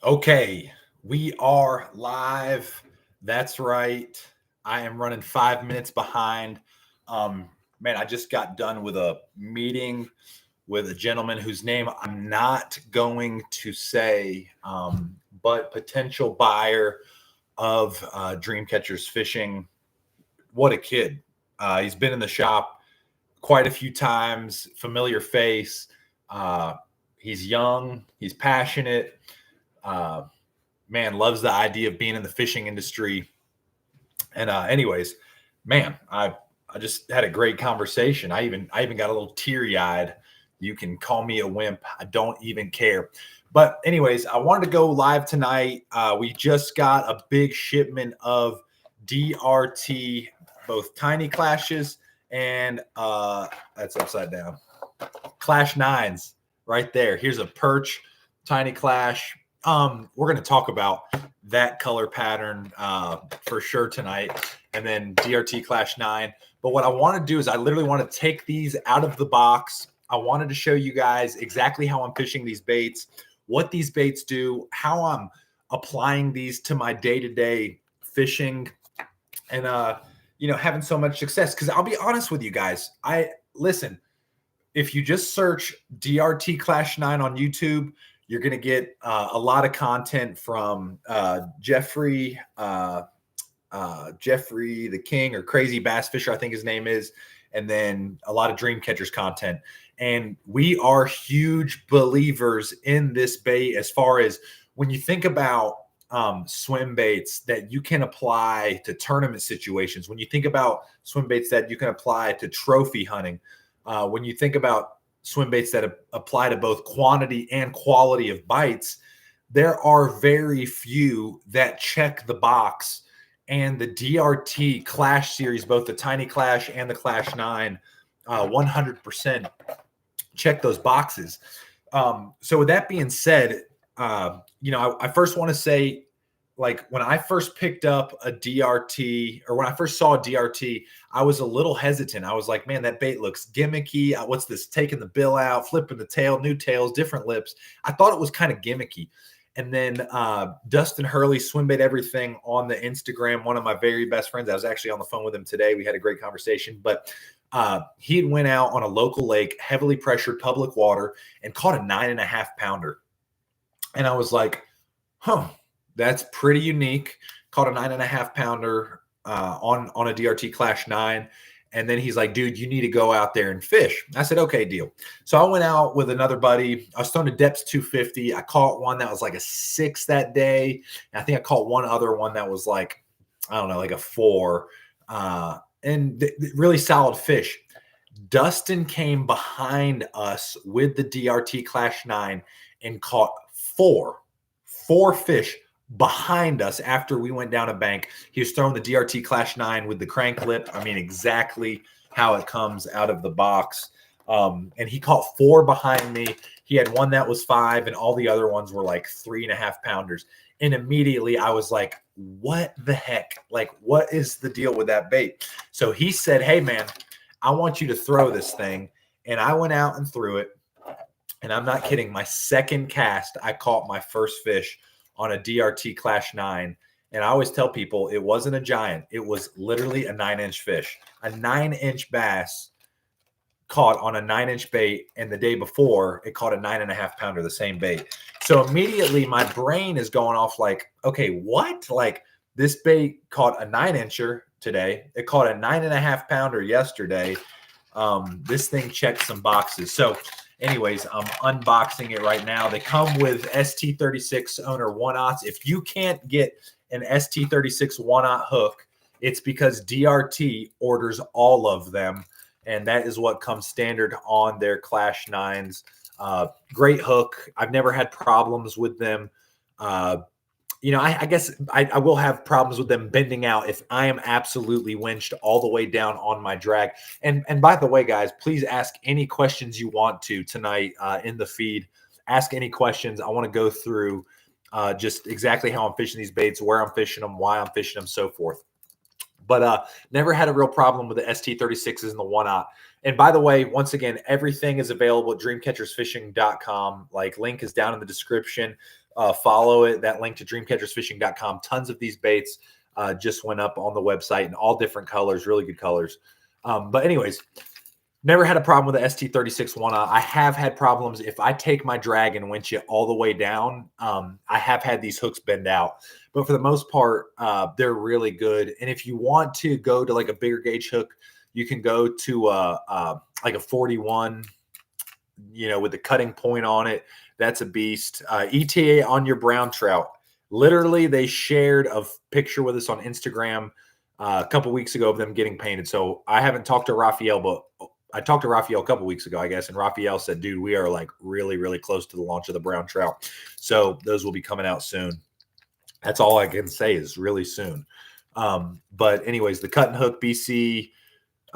Okay, we are live. That's right. I am running 5 minutes behind. Man, I just got done with a meeting with a gentleman whose name I'm not going to say, but potential buyer of Dreamcatchers Fishing. What a kid. He's been in the shop quite a few times, familiar face. Uh, he's young, he's passionate. Uh, man, loves the idea of being in the fishing industry. And anyways, man, I just had a great conversation. I even got a little teary eyed. You can call me a wimp. I don't even care. But anyways, I wanted to go live tonight. We just got a big shipment of DRT, both Tiny Clashes and that's upside down. Klash 9s right there. Here's a perch, Tiny Klash. We're going to talk about that color pattern for sure tonight, and then DRT Klash 9. But what I want to do is I literally want to take these out of the box. I wanted to show you guys exactly how I'm fishing these baits, what these baits do, how I'm applying these to my day-to-day fishing, and having so much success. Because I'll be honest with you guys, listen. If you just search DRT Klash 9 on YouTube, you're going to get a lot of content from Jeffrey the King, or Crazy Bass Fisher, I think his name is, and then a lot of Dreamcatchers content. And we are huge believers in this bait as far as when you think about swim baits that you can apply to tournament situations, when you think about swim baits that you can apply to trophy hunting, when you think about swim baits that apply to both quantity and quality of bites, there are very few that check the box. And the DRT Klash series, both the Tiny Klash and the Klash 9, 100% check those boxes. So with that being said, I first want to say, like, when I first picked up a DRT, or when I first saw a DRT, I was a little hesitant. I was like, man, that bait looks gimmicky. What's this? Taking the bill out, flipping the tail, new tails, different lips. I thought it was kind of gimmicky. And then Dustin Hurley, Swim Bait Everything on the Instagram, one of my very best friends. I was actually on the phone with him today. We had a great conversation. But he had went out on a local lake, heavily pressured public water, and caught a 9.5 pounder. And I was like, huh. That's pretty unique. Caught a 9.5 pounder on a DRT Klash 9. And then he's like, dude, you need to go out there and fish. I said, okay, deal. So I went out with another buddy. I was throwing a depths 250. I caught one that was like a 6 that day. And I think I caught one other one that was like, I don't know, like a 4. And really solid fish. Dustin came behind us with the DRT Klash 9 and caught 4 fish behind us after we went down a bank. He was throwing the DRT Klash 9 with the crank lip. I mean, exactly how it comes out of the box. And he caught 4 behind me. He had one that was 5, and all the other ones were like 3.5 pounders. And immediately I was like, what the heck? Like, what is the deal with that bait? So he said, hey, man, I want you to throw this thing. And I went out and threw it. And I'm not kidding. My second cast, I caught my first fish on a DRT Klash 9. And I always tell people it wasn't a giant. It was literally a 9-inch fish. A 9-inch bass caught on a 9-inch bait, and the day before it caught a 9.5 pounder, the same bait. So immediately my brain is going off like, okay, what? Like, this bait caught a 9-incher today. It caught a 9.5 pounder yesterday. This thing checked some boxes. So anyways, I'm unboxing it right now. They come with ST36 owner 1/0s. If you can't get an ST36 1/0 hook, it's because DRT orders all of them, and that is what comes standard on their Klash 9s. Great hook. I've never had problems with them. I guess I will have problems with them bending out if I am absolutely winched all the way down on my drag. And by the way, guys, please ask any questions you want to tonight in the feed. Ask any questions. I want to go through just exactly how I'm fishing these baits, where I'm fishing them, why I'm fishing them, so forth. But never had a real problem with the ST36s and the 1/0. And by the way, once again, everything is available at dreamcatchersfishing.com. Like, link is down in the description. Follow it, that link to dreamcatchersfishing.com. Tons of these baits just went up on the website in all different colors, really good colors. But anyways, never had a problem with the ST36 one-aught. I have had problems if I take my drag and winch it all the way down. I have had these hooks bend out, but for the most part, they're really good. And if you want to go to like a bigger gauge hook, you can go to like a 41, with the cutting point on it. That's a beast. ETA on your brown trout. Literally, they shared a picture with us on Instagram a couple weeks ago of them getting painted. So I haven't talked to Raphael, but I talked to Raphael a couple weeks ago, I guess, and Raphael said, dude, we are like really, really close to the launch of the brown trout. So those will be coming out soon. That's all I can say is really soon. But anyways, the cut and hook BC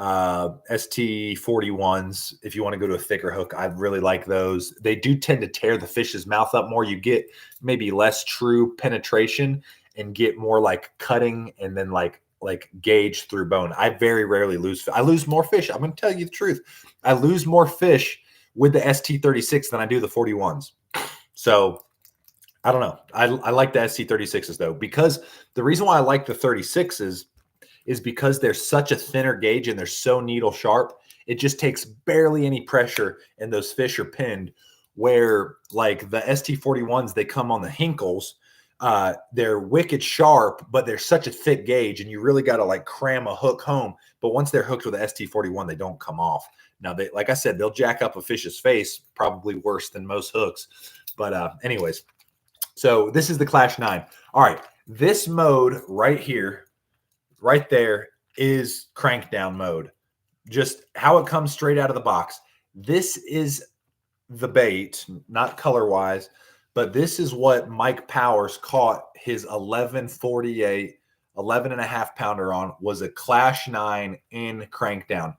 ST41s, if you want to go to a thicker hook, I really like those. They do tend to tear the fish's mouth up more. You get maybe less true penetration and get more like cutting and then like gauge through bone. I very rarely lose. I lose more fish. I'm going to tell you the truth. I lose more fish with the ST36 than I do the 41s. So I don't know. I like the ST36s though, because the reason why I like the 36s is because they're such a thinner gauge and they're so needle sharp. It just takes barely any pressure and those fish are pinned, where like the ST41s, they come on the hinkles. They're wicked sharp, but they're such a thick gauge and you really got to like cram a hook home. But once they're hooked with the ST41, they don't come off. Now, they, like I said, they'll jack up a fish's face, probably worse than most hooks. But anyways, so this is the Klash 9. All right, this mode right here, right there, is crankdown mode. Just how it comes straight out of the box. This is the bait, not color-wise, but this is what Mike Powers caught his 1148, 11.5 pounder on, was a Klash 9 in crankdown.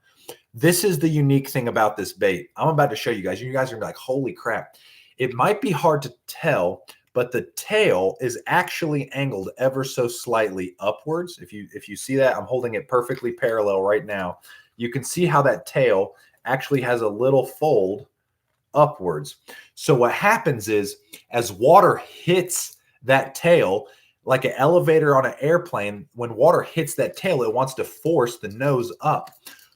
This is the unique thing about this bait. I'm about to show you guys. You guys are gonna be like, holy crap. It might be hard to tell, but the tail is actually angled ever so slightly upwards. If you see that, I'm holding it perfectly parallel right now. You can see how that tail actually has a little fold upwards. So what happens is, as water hits that tail, like an elevator on an airplane, when water hits that tail, it wants to force the nose up.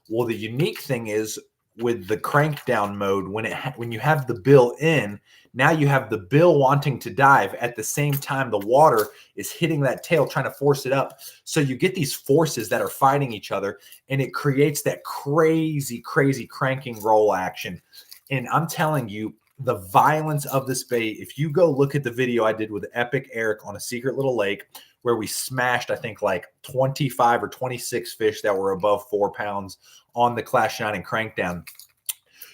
Well, the unique thing is with the crankdown mode, when you have the bill in, now you have the bill wanting to dive at the same time the water is hitting that tail, trying to force it up. So you get these forces that are fighting each other, and it creates that crazy, crazy cranking roll action. And I'm telling you, the violence of this bait, if you go look at the video I did with Epic Eric on a secret little lake, where we smashed, I think, like 25 or 26 fish that were above 4 pounds on the Klash 9 and crankdown,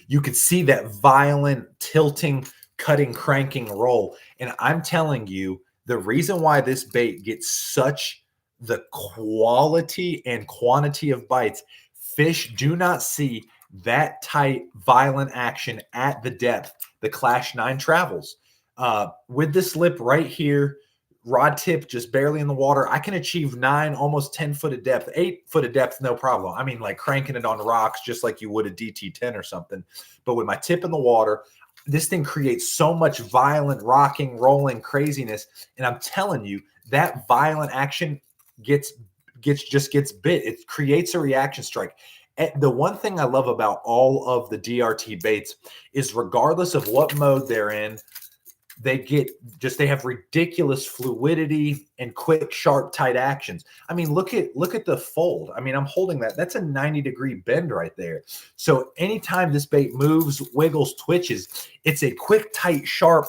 you could see that violent tilting, cutting, cranking roll. And I'm telling you, the reason why this bait gets such the quality and quantity of bites, fish do not see that tight, violent action at the depth the Klash 9 travels. With this lip right here, rod tip just barely in the water, I can achieve 9, almost 10 foot of depth, 8 foot of depth, no problem. I mean, like cranking it on rocks just like you would a DT10 or something. But with my tip in the water, this thing creates so much violent rocking, rolling craziness. And I'm telling you, that violent action gets bit. It creates a reaction strike. The one thing I love about all of the DRT baits is, regardless of what mode they're in, they have ridiculous fluidity and quick, sharp, tight actions. I mean, look at the fold. I mean, I'm holding that. That's a 90-degree bend right there. So anytime this bait moves, wiggles, twitches, it's a quick, tight, sharp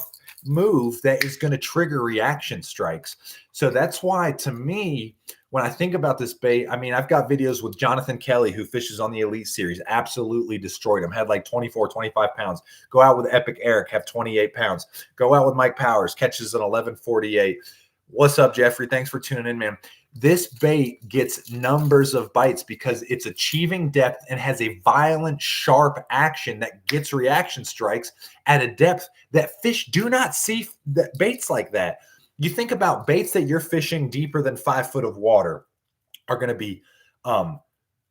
move that is going to trigger reaction strikes. So that's why, to me, when I think about this bait, I mean, I've got videos with Jonathan Kelly, who fishes on the Elite Series, absolutely destroyed him, had like 24, 25 pounds. Go out with Epic Eric, have 28 pounds. Go out with Mike Powers, catches an 1148. What's up, Jeffrey? Thanks for tuning in, man. This bait gets numbers of bites because it's achieving depth and has a violent, sharp action that gets reaction strikes at a depth that fish do not see. That baits like that. You think about baits that you're fishing deeper than 5 foot of water are going to be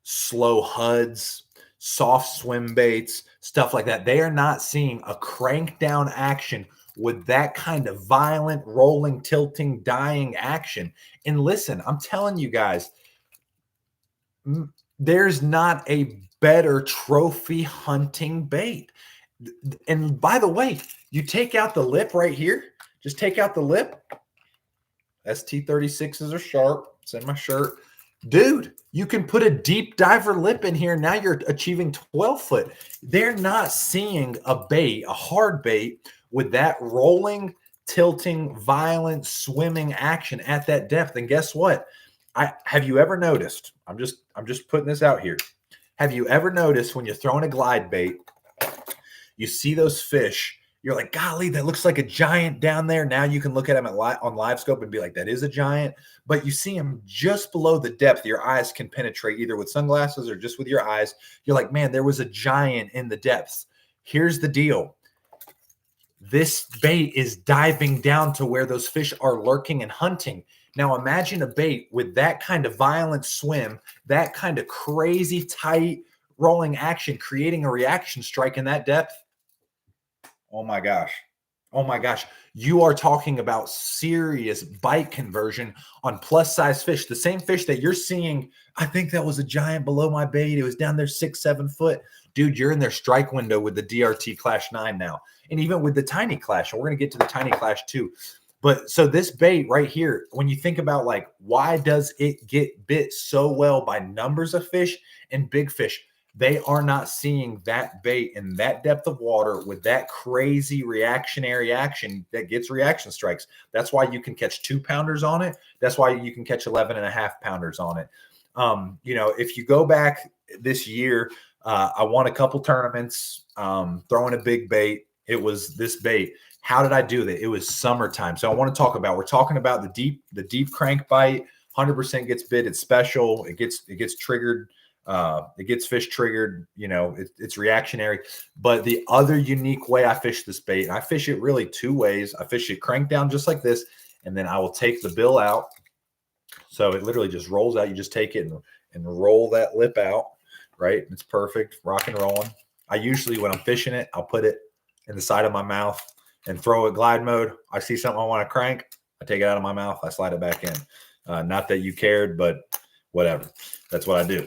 slow HUDs, soft swim baits, stuff like that. They are not seeing a crank down action with that kind of violent, rolling, tilting, dying action. And listen, I'm telling you guys, there's not a better trophy hunting bait. And by the way, you take out the lip right here, just take out the lip. ST36s are sharp. It's in my shirt. Dude, you can put a deep diver lip in here. Now you're achieving 12 foot. They're not seeing a bait, a hard bait with that rolling, tilting, violent, swimming action at that depth. And guess what? Have you ever noticed? I'm just putting this out here. Have you ever noticed when you're throwing a glide bait, you see those fish, you're like, golly, that looks like a giant down there. Now you can look at them on live scope and be like, that is a giant. But you see them just below the depth your eyes can penetrate, either with sunglasses or just with your eyes. You're like, man, there was a giant in the depths. Here's the deal. This bait is diving down to where those fish are lurking and hunting. Now imagine a bait with that kind of violent swim, that kind of crazy tight rolling action, creating a reaction strike in that depth. Oh my gosh. Oh my gosh. You are talking about serious bite conversion on plus size fish. The same fish that you're seeing, I think that was a giant below my bait. It was down there 6-7 foot. Dude, you're in their strike window with the DRT Klash 9 now. And even with the Tiny Klash. And we're going to get to the Tiny Klash too. But so this bait right here, when you think about like, why does it get bit so well by numbers of fish and big fish? They are not seeing that bait in that depth of water with that crazy reactionary action that gets reaction strikes. That's why you can catch 2-pounders on it. That's why you can catch 11.5-pounders on it. You know, if you go back this year, I won a couple tournaments throwing a big bait. It was this bait. How did I do that? It was summertime. So I want to talk about, we're talking about the deep crank bite, 100% gets bit. It's special. It gets triggered. It gets fish triggered, you know, it's reactionary. But the other unique way I fish this bait, and I fish it really 2 ways. I fish it crank down just like this, and then I will take the bill out. So it literally just rolls out. You just take it and roll that lip out, right? It's perfect, rock and rolling. I usually, when I'm fishing it, I'll put it in the side of my mouth and throw it glide mode. I see something I want to crank, I take it out of my mouth, I slide it back in. Not that you cared, but whatever. That's what I do.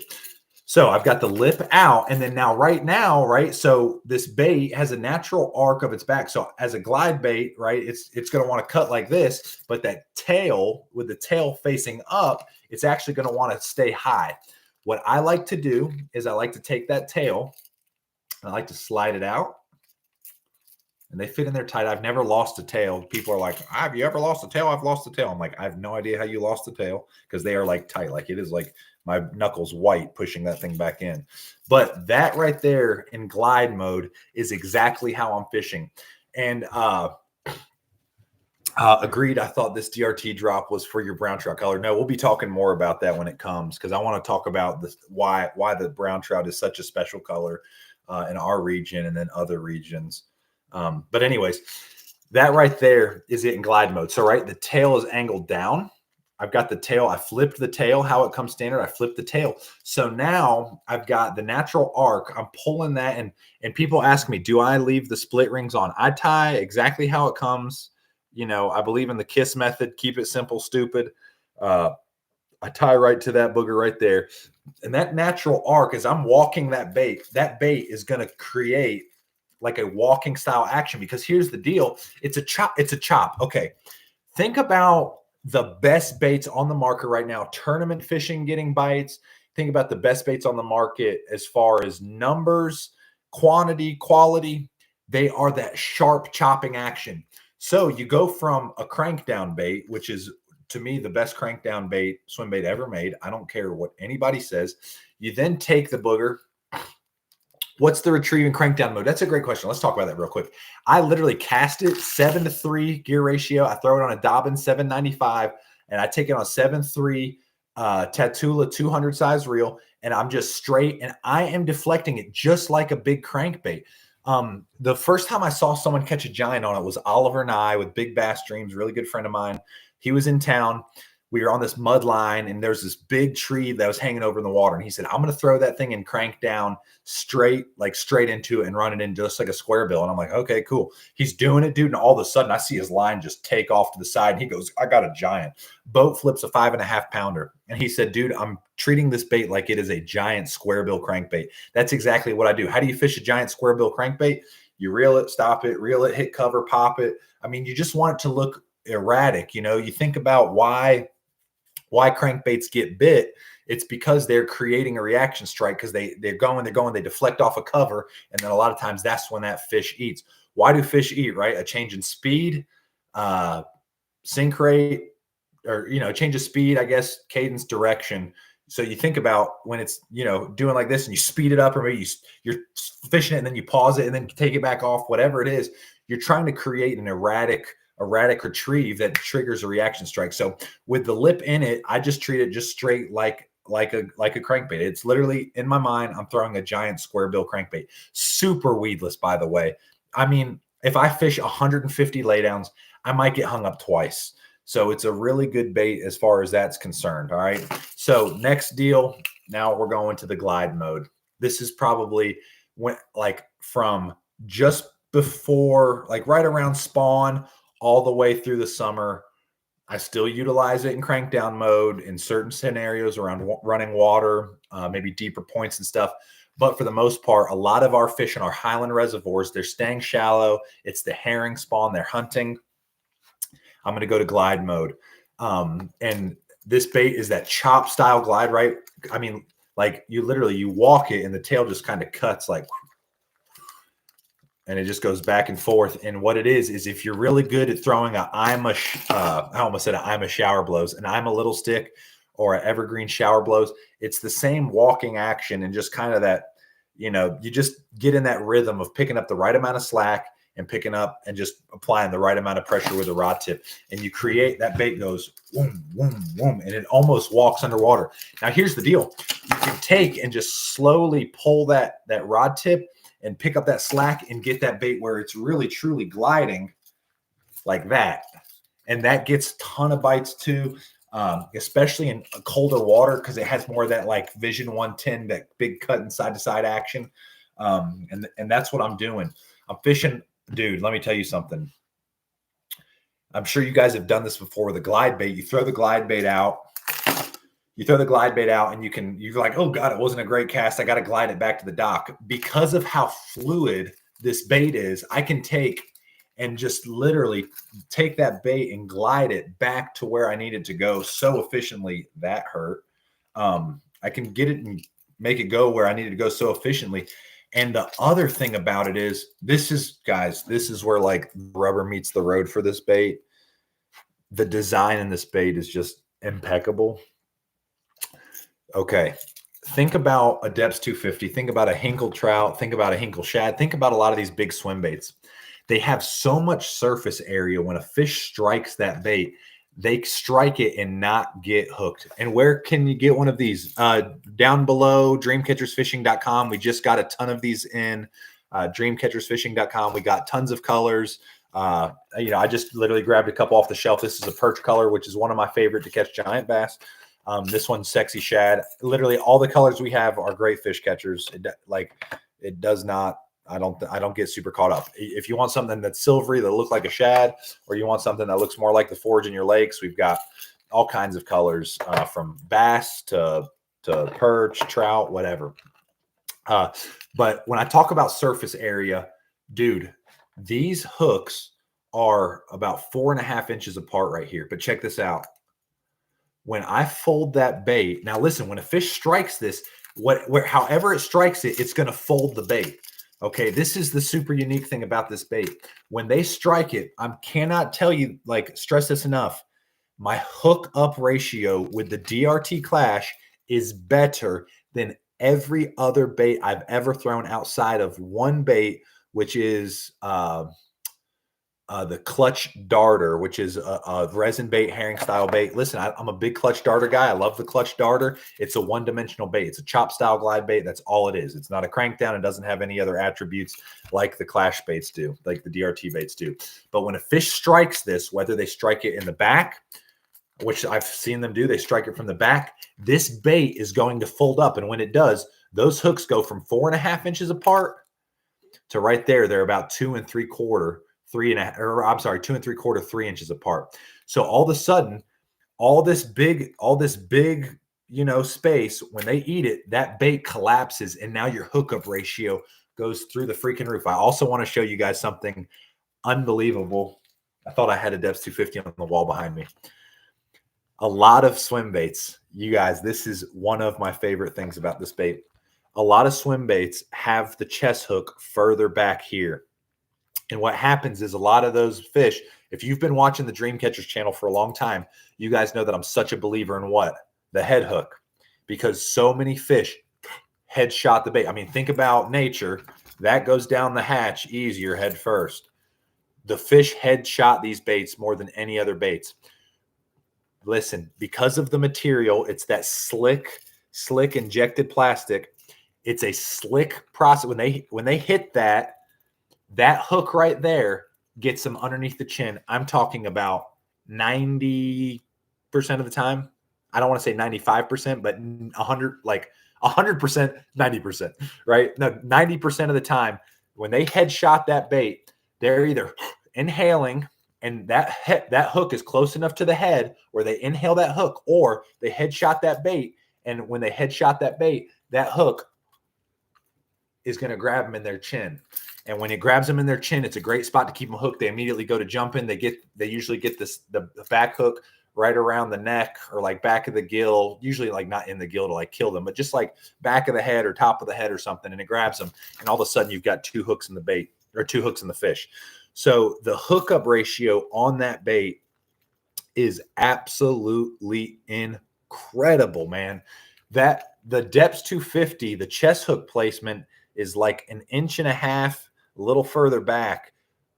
So I've got the lip out, and then now right? So this bait has a natural arc of its back. So as a glide bait, right, it's going to want to cut like this, but that tail, with the tail facing up, it's actually going to want to stay high. What I like to do is I like to take that tail, and I like to slide it out, and they fit in there tight. I've never lost a tail. People are like, have you ever lost a tail? I've lost a tail. I'm like, I have no idea how you lost a tail, because they are like tight. Like it is like my knuckles white pushing that thing back in. But that right there in glide mode is exactly how I'm fishing. And agreed. I thought this DRT drop was for your brown trout color. No, we'll be talking more about that when it comes, because I want to talk about this, why the brown trout is such a special color in our region and then other regions. But anyways, that right there is it in glide mode. So right, the tail is angled down. I've got the tail. I flipped the tail, how it comes standard. I flipped the tail. So now I've got the natural arc. I'm pulling that, and people ask me, do I leave the split rings on? I tie exactly how it comes. You know, I believe in the KISS method. Keep it simple, stupid. I tie right to that booger right there. And that natural arc, as I'm walking that bait is going to create like a walking style action, because here's the deal. It's a chop. It's a chop. Okay. Think about the best baits on the market right now, tournament fishing, getting bites. Think about the best baits on the market as far as numbers, quantity, quality. They are that sharp chopping action. So you go from a crank down bait, which is to me the best crank down bait, swim bait ever made. I don't care what anybody says. You then take the booger. What's the retrieve and crank down mode? That's a great question. Let's talk about that real quick. I literally cast it 7-3 gear ratio. I throw it on a Dobbins 795, and I take it on 7-3 Tatula 200 size reel, and I'm just straight, and I am deflecting it just like a big crankbait. The first time I saw someone catch a giant on it was Oliver Nye with Big Bass Dreams, really good friend of mine. He was in town. we were on this mud line and there's this big tree that was hanging over in the water. And he said, I'm going to throw that thing and crank down straight into it and run it in just like a square bill. And I'm like, okay, cool. He's doing it, dude. And all of a sudden I see his line just take off to the side. And he goes, I got a giant. Boat flips a 5.5 pounder. And he said, dude, I'm treating this bait like it is a giant square bill crankbait. That's exactly what I do. How do you fish a giant square bill crankbait? You reel it, stop it, reel it, hit cover, pop it. I mean, you just want it to look erratic. You know, you think about why crankbaits get bit. It's because they're creating a reaction strike, because they're going, they deflect off a cover. And then a lot of times that's when that fish eats. Why do fish eat, right? A change in speed, sink rate, or, you know, change of speed, I guess, cadence, direction. So you think about when it's, you know, doing like this and you speed it up, or maybe you're fishing it and then you pause it and then take it back off, whatever it is, you're trying to create an erratic retrieve that triggers a reaction strike. So with the lip in it, I just treat it just straight like a crankbait. It's literally, in my mind, I'm throwing a giant square bill crankbait. Super weedless, by the way. I mean, if I fish 150 laydowns, I might get hung up twice. So it's a really good bait as far as that's concerned. All right. So next deal, now we're going to the glide mode. This is probably from just before, like right around spawn, all the way through the summer. I still utilize it in crankdown mode in certain scenarios around running water, maybe deeper points and stuff. But for the most part, a lot of our fish in our highland reservoirs, they're staying shallow. It's the herring spawn they're hunting. I'm going to go to glide mode. And this bait is that chop style glide, right? I mean, like you walk it and the tail just kind of cuts like, and it just goes back and forth. And what it is if you're really good at throwing I almost said I'm a shower blows, and I'm a little stick or an evergreen shower blows, it's the same walking action, and just kind of that, you know, you just get in that rhythm of picking up the right amount of slack and picking up and just applying the right amount of pressure with a rod tip. And you create that bait goes boom, boom, boom, and it almost walks underwater. Now here's the deal. You can take and just slowly pull that rod tip and pick up that slack and get that bait where it's really truly gliding like that. And that gets a ton of bites too, especially in colder water, because it has more of that like Vision 110, that big cut and side to side action. And that's what I'm doing. I'm fishing, dude. Let me tell you something. I'm sure you guys have done this before with a glide bait. You throw the glide bait out. And you're like, oh God, it wasn't a great cast. I got to glide it back to the dock. Because of how fluid this bait is, I can take and just literally take that bait and glide it back to where I need it to go so efficiently. That hurt. I can get it and make it go where I need it to go so efficiently. And the other thing about it is, this is where like rubber meets the road for this bait. The design in this bait is just impeccable. Okay, think about a Depths 250. Think about a Hinkle trout. Think about a Hinkle shad. Think about a lot of these big swim baits. They have so much surface area. When a fish strikes that bait, they strike it and not get hooked. And where can you get one of these? Down below, dreamcatchersfishing.com. We just got a ton of these in dreamcatchersfishing.com. We got tons of colors. I just literally grabbed a couple off the shelf. This is a perch color, which is one of my favorite to catch giant bass. This one's sexy shad. Literally all the colors we have are great fish catchers. It does not, I don't get super caught up. If you want something that's silvery that looks like a shad, or you want something that looks more like the forage in your lakes, we've got all kinds of colors, from bass to perch, trout, whatever. But when I talk about surface area, dude, these hooks are about 4.5 inches apart right here. But check this out. When I fold that bait, now listen, when a fish strikes this, however it strikes it, it's going to fold the bait. Okay, this is the super unique thing about this bait. When they strike it, I cannot tell you, stress this enough. My hook up ratio with the DRT Klash is better than every other bait I've ever thrown outside of one bait, which is the clutch darter, which is a resin bait, herring style bait. Listen, I'm a big clutch darter guy. I love the clutch darter. It's a one-dimensional bait. It's a chop style glide bait. That's all it is. It's not a crankdown. It doesn't have any other attributes like the Klash baits do, like the DRT baits do. But when a fish strikes this, whether they strike it in the back, which I've seen them do. They strike it from the back. This bait is going to fold up. And when it does, those hooks go from 4.5 inches apart to right there. They're about 2 3/4, 3.5, or I'm sorry, 2 3/4, 3 inches apart. So all of a sudden, all this big, space, when they eat it, that bait collapses. And now your hookup ratio goes through the freaking roof. I also want to show you guys something unbelievable. I thought I had a depth 250 on the wall behind me. A lot of swim baits, you guys, this is one of my favorite things about this bait. A lot of swim baits have the chest hook further back here. And what happens is a lot of those fish, if you've been watching the Dream Catchers channel for a long time, you guys know that I'm such a believer in what? The head hook. Because so many fish headshot the bait. I mean, think about nature. That goes down the hatch easier head first. The fish headshot these baits more than any other baits. Listen, because of the material, it's that slick injected plastic. It's a slick process. When they hit that hook right there gets them underneath the chin. I'm talking about 90% of the time. I don't want to say 95%, but 100%, 90%, right? No, 90% of the time when they headshot that bait, they're either inhaling and that hook is close enough to the head where they inhale that hook, or they headshot that bait. And when they headshot that bait, that hook is going to grab them in their chin. And when it grabs them in their chin, it's a great spot to keep them hooked. They immediately go to jumping. They usually get the back hook right around the neck or like back of the gill, usually like not in the gill to like kill them, but just like back of the head or top of the head or something. And it grabs them. And all of a sudden you've got 2 hooks in the bait, or 2 hooks in the fish. So the hookup ratio on that bait is absolutely incredible, man. That the depth 250, the chest hook placement is like 1.5 inches, a little further back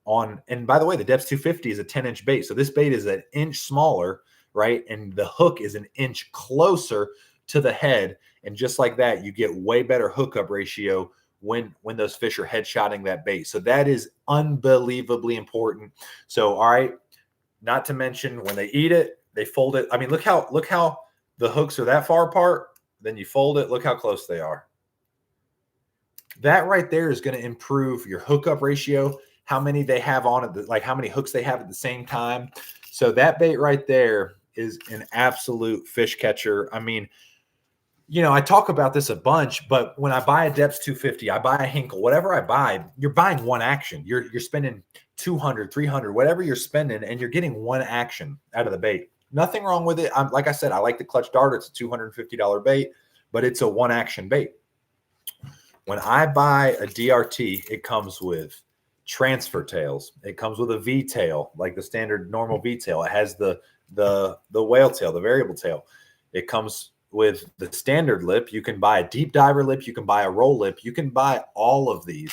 on. And by the way, the depth 250 is a 10-inch bait. So this bait is 1 inch smaller, right? And the hook is 1 inch closer to the head. And just like that, you get way better hookup ratio when those fish are headshotting that bait. So that is unbelievably important. So, all right, not to mention when they eat it, they fold it. I mean, look how the hooks are that far apart. Then you fold it. Look how close they are. That right there is going to improve your hookup ratio, how many they have on it, like how many hooks they have at the same time. So that bait right there is an absolute fish catcher. I mean, I talk about this a bunch, but when I buy a Depths 250, I buy a Hinkle, whatever I buy, you're buying one action. You're spending 200, 300, whatever you're spending, and you're getting one action out of the bait. Nothing wrong with it. Like I said, I like the Clutch Darter. It's a $250 bait, but it's a one action bait. When I buy a DRT, it comes with transfer tails. It comes with a V tail, like the standard normal V tail. It has the whale tail, the variable tail. It comes with the standard lip. You can buy a deep diver lip. You can buy a roll lip. You can buy all of these.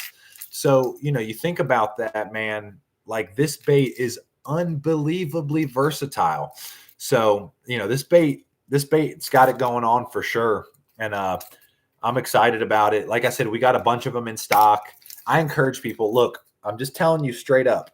So, you think about that, man, like this bait is unbelievably versatile. So, this bait's got it going on for sure. And I'm excited about it. Like I said, we got a bunch of them in stock. I encourage people, look, I'm just telling you straight up.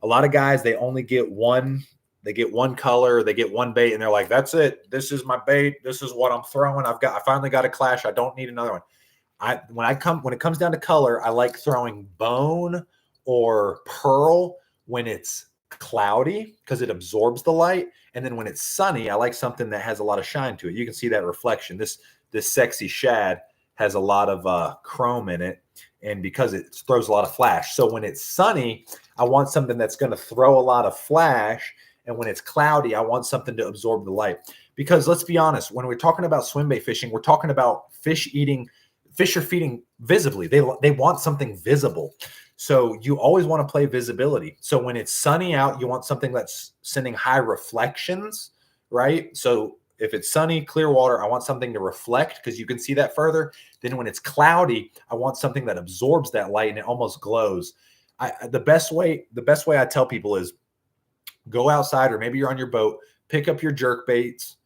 A lot of guys, they only get one. They get one color, they get one bait, and they're like, that's it. This is my bait. This is what I'm throwing. I finally got a Klash. I don't need another one. When it comes down to color, I like throwing bone or pearl when it's cloudy because it absorbs the light. And then when it's sunny, I like something that has a lot of shine to it. You can see that reflection. This sexy shad has a lot of chrome in it, and because it throws a lot of flash. So when it's sunny, I want something that's going to throw a lot of flash. And when it's cloudy, I want something to absorb the light. Because let's be honest, when we're talking about swim bait fishing, we're talking about fish are feeding visibly. They want something visible. So you always want to play visibility. So when it's sunny out, you want something that's sending high reflections, right? So if it's sunny, clear water, I want something to reflect because you can see that further. Then when it's cloudy, I want something that absorbs that light and it almost glows. The best way I tell people is go outside, or maybe you're on your boat, pick up your jerk baits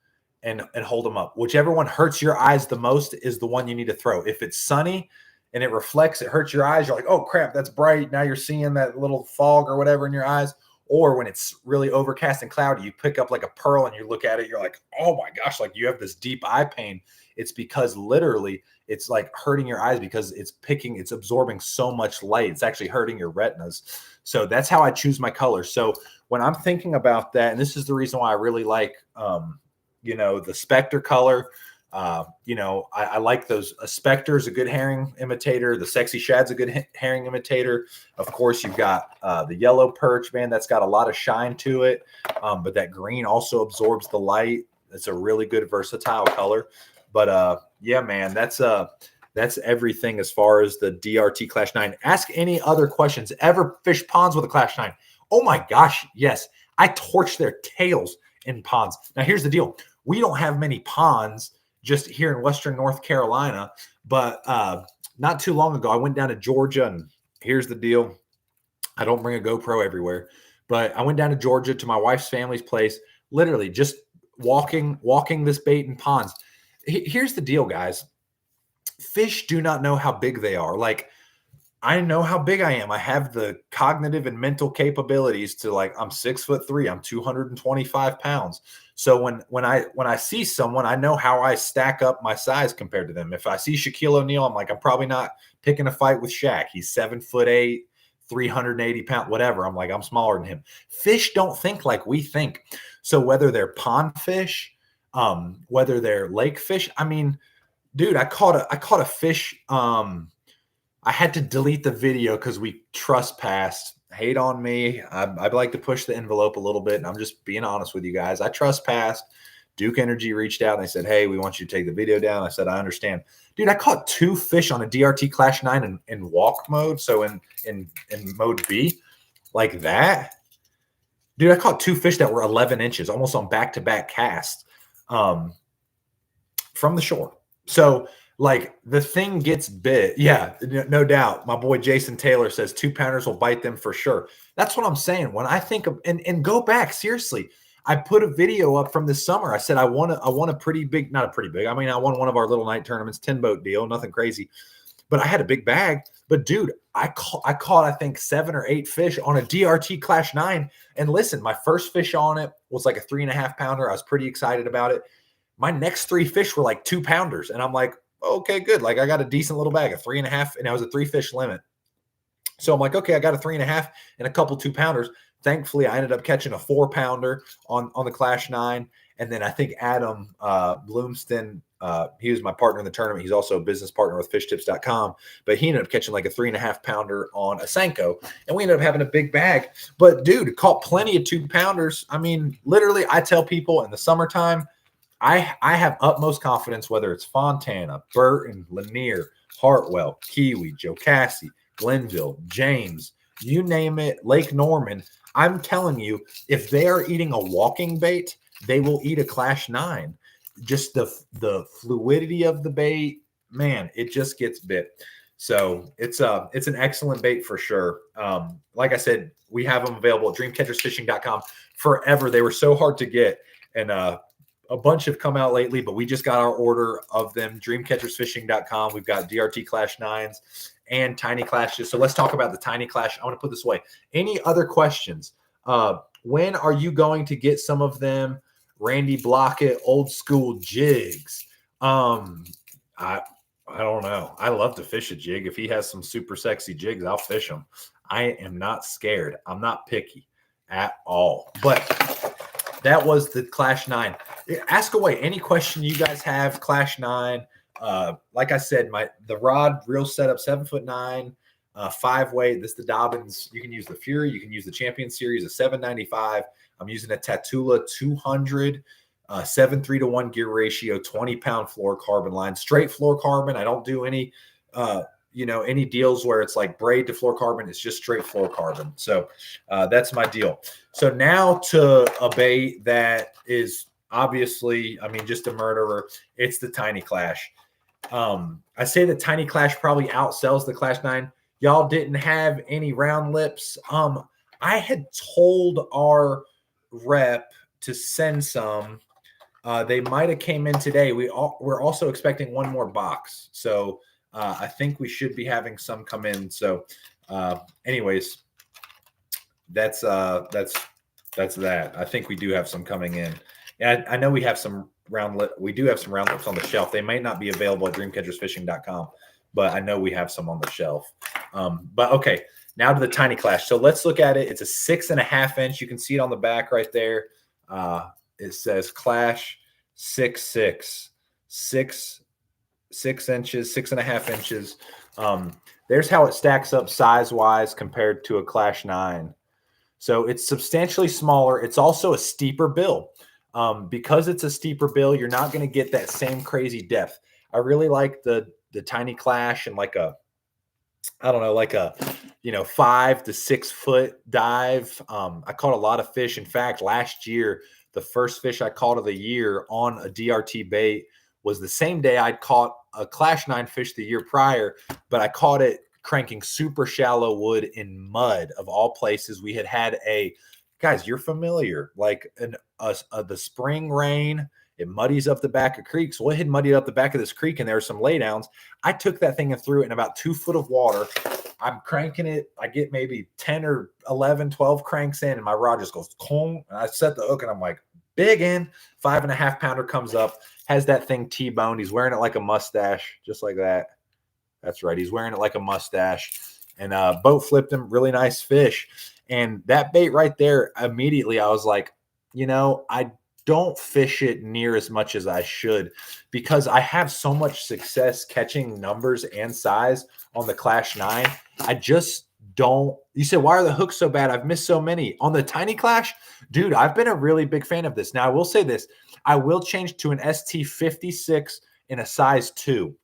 and hold them up. Whichever one hurts your eyes the most is the one you need to throw. If it's sunny and it reflects, it hurts your eyes, you're like, oh crap, that's bright. Now you're seeing that little fog or whatever in your eyes. Or when it's really overcast and cloudy, you pick up like a pearl and you look at it, you're like, oh my gosh, like you have this deep eye pain. It's because literally it's like hurting your eyes because it's absorbing so much light. It's actually hurting your retinas. So that's how I choose my colors. So when I'm thinking about that, and this is the reason why I really like, the Spectre color. I like those. A Spectre is a good herring imitator. The Sexy Shad's a good herring imitator. Of course, you've got the yellow perch, man. That's got a lot of shine to it. But that green also absorbs the light. It's a really good versatile color. But yeah, man, that's everything as far as the DRT Klash 9. Ask any other questions. Ever fish ponds with a Klash 9? Oh my gosh, yes. I torch their tails in ponds. Now here's the deal. We don't have many ponds just here in Western North Carolina, but not too long ago, I went down to Georgia, and here's the deal. I don't bring a GoPro everywhere, but I went down to Georgia to my wife's family's place, literally just walking this bait in ponds. Here's the deal, guys. Fish do not know how big they are. Like, I know how big I am. I have the cognitive and mental capabilities to, like, I'm 6'3", I'm 225 pounds. So when I see someone, I know how I stack up my size compared to them. If I see Shaquille O'Neal, I'm like, I'm probably not picking a fight with Shaq. He's 7'8", 380 pounds, whatever. I'm like, I'm smaller than him. Fish don't think like we think. So whether they're pond fish, whether they're lake fish, I mean, dude, I caught a fish. I had to delete the video because we trespassed. Hate on me. I'd like to push the envelope a little bit, and I'm just being honest with you guys. I trespassed. Duke Energy reached out and they said, hey, we want you to take the video down. I said, I understand. Dude, I caught 2 fish on a DRT Klash 9 in walk mode, so in mode B, like that. Dude, I caught 2 fish that were 11 inches, almost on back-to-back casts from the shore. So, like, the thing gets bit. Yeah, no doubt. My boy Jason Taylor says 2-pounders will bite them for sure. That's what I'm saying. When I think of and go back, seriously, I put a video up from this summer. I said I won a pretty big, not a pretty big. I mean, I won one of our little night tournaments, 10-boat deal, nothing crazy. But I had a big bag. But dude, I caught I think 7 or 8 fish on a DRT Klash 9. And listen, my first fish on it was like a 3.5-pounder. I was pretty excited about it. My next 3 fish were like 2-pounders, and I'm like, okay, good. Like, I got a decent little bag, a 3.5, and I was a 3-fish limit. So I'm like, okay, I got a 3.5 and a couple 2-pounders. Thankfully, I ended up catching a 4-pounder on the Klash 9. And then I think Adam Bloomston, he was my partner in the tournament. He's also a business partner with fishtips.com, but he ended up catching like a 3.5-pounder on a Senko, and we ended up having a big bag. But dude, caught plenty of 2-pounders. I mean, literally, I tell people in the summertime, I have utmost confidence, whether it's Fontana, Burton, Lanier, Hartwell, Kiwi, Jocassee, Glenville, James, you name it, Lake Norman. I'm telling you, if they are eating a walking bait, they will eat a Klash 9. Just the fluidity of the bait, man, it just gets bit. So it's an excellent bait for sure. Like I said, we have them available at dreamcatchersfishing.com forever. They were so hard to get, and a bunch have come out lately, but we just got our order of them. Dreamcatchersfishing.com. We've got DRT Klash 9s and Tiny Klashes. So let's talk about the Tiny Klash. I want to put this away. Any other questions? When are you going to get some of them? Randy Blockett, old school jigs. I don't know. I love to fish a jig. If he has some super sexy jigs, I'll fish them. I am not scared. I'm not picky at all. But that was the Klash 9. Ask away any question you guys have. Klash 9. Like I said, the rod reel setup 7'9", 5-weight. This is the Dobbins. You can use the Fury. You can use the Champion Series, a 795. I'm using a Tatula 200, 7:3-to-1 gear ratio, 20-pound fluorocarbon line, straight fluorocarbon. I don't do any, any deals where it's like braid to fluorocarbon. It's just straight fluorocarbon. So that's my deal. So now to a bait that is obviously, I mean, just a murderer. It's the Tiny Klash. I say the Tiny Klash probably outsells the Klash 9. Y'all didn't have any round lips. I had told our rep to send some. They might have came in today. We're also expecting one more box. So I think we should be having some come in. So anyways, that's that. I think we do have some coming in. Yeah, I know we have some we do have some round lips on the shelf. They may not be available at dreamcatchersfishing.com, but I know we have some on the shelf. But okay, now to the Tiny Klash. So let's look at it. It's a 6.5 inch. You can see it on the back right there. It says Klash 6'6", 6 inches, 6.5 inches. There's how it stacks up size wise compared to a Klash 9. So it's substantially smaller. It's also a steeper bill. Because it's a steeper bill, you're not going to get that same crazy depth. I really like the Tiny Klash and like a, I don't know, like a, 5 to 6 foot dive. I caught a lot of fish. In fact, last year, the first fish I caught of the year on a DRT bait was the same day I'd caught a Klash 9 fish the year prior, but I caught it cranking super shallow wood in mud of all places. We had a, guys, you're familiar, like the spring rain, it muddies up the back of creeks. Well, it had muddied up the back of this creek and there were some laydowns. I took that thing and threw it in about 2 foot of water. I'm cranking it. I get maybe 10 or 11, 12 cranks in and my rod just goes, and I set the hook and I'm like, big in, 5.5 pounder comes up, has that thing T-boned. He's wearing it like a mustache, just like that. That's right. He's wearing it like a mustache. And boat flipped him. Really nice fish. And that bait right there, immediately I was like, I don't fish it near as much as I should because I have so much success catching numbers and size on the Klash 9. I just don't. You said, why are the hooks so bad? I've missed so many. On the Tiny Klash, dude, I've been a really big fan of this. Now, I will say this. I will change to an ST56 in a size 2.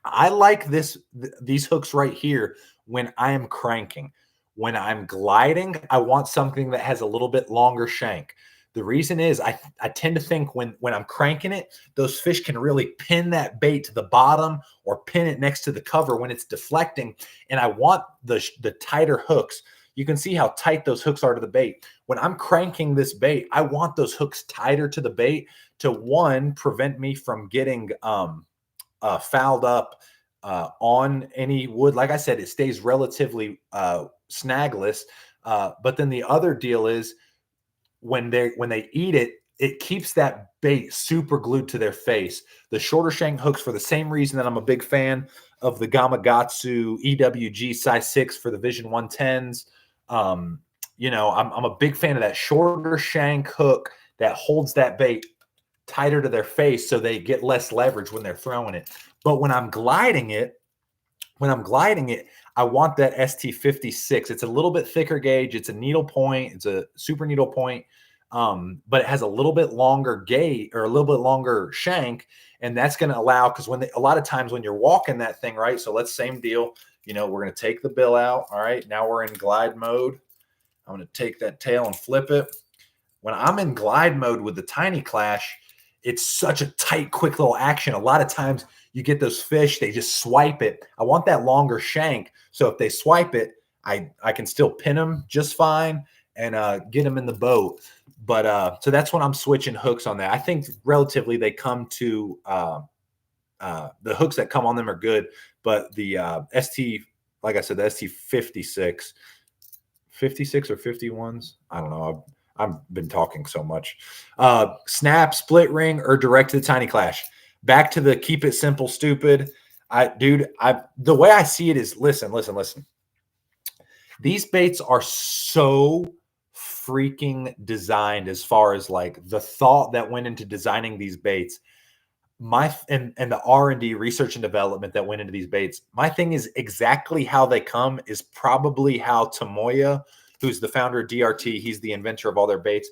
I like these hooks right here when I am cranking. When I'm gliding, I want something that has a little bit longer shank. The reason is I tend to think when I'm cranking it, those fish can really pin that bait to the bottom or pin it next to the cover when it's deflecting. And I want the tighter hooks. You can see how tight those hooks are to the bait. When I'm cranking this bait, I want those hooks tighter to the bait to, one, prevent me from getting fouled up on any wood. Like I said, it stays relatively snagless. But then the other deal is when they eat it, it keeps that bait super glued to their face. The shorter shank hooks, for the same reason that I'm a big fan of the Gamakatsu EWG size 6 for the Vision 110s. I'm a big fan of that shorter shank hook that holds that bait tighter to their face so they get less leverage when they're throwing it. But when I'm gliding it, I want that ST56. It's a little bit thicker gauge. It's a needle point. It's a super needle point. But it has a little bit longer gauge or a little bit longer shank. And that's going to allow, because a lot of times when you're walking that thing, right? So let's same deal. We're going to take the bill out. All right. Now we're in glide mode. I'm going to take that tail and flip it. When I'm in glide mode with the Tiny Klash, it's such a tight, quick little action. A lot of times you get those fish, they just swipe it. I want that longer shank. So if they swipe it, I can still pin them just fine and get them in the boat. But so that's when I'm switching hooks on that. I think relatively they come to the hooks that come on them are good. But the like I said, the ST56, 56 or 51s, I don't know. I've been talking so much. Snap, split ring, or direct to the Tiny Klash. Back to the keep it simple, stupid. The way I see it is, listen. These baits are so freaking designed as far as like the thought that went into designing these baits. And the R&D, research and development that went into these baits. My thing is exactly how they come is probably how Tomoya, who's the founder of DRT, he's the inventor of all their baits.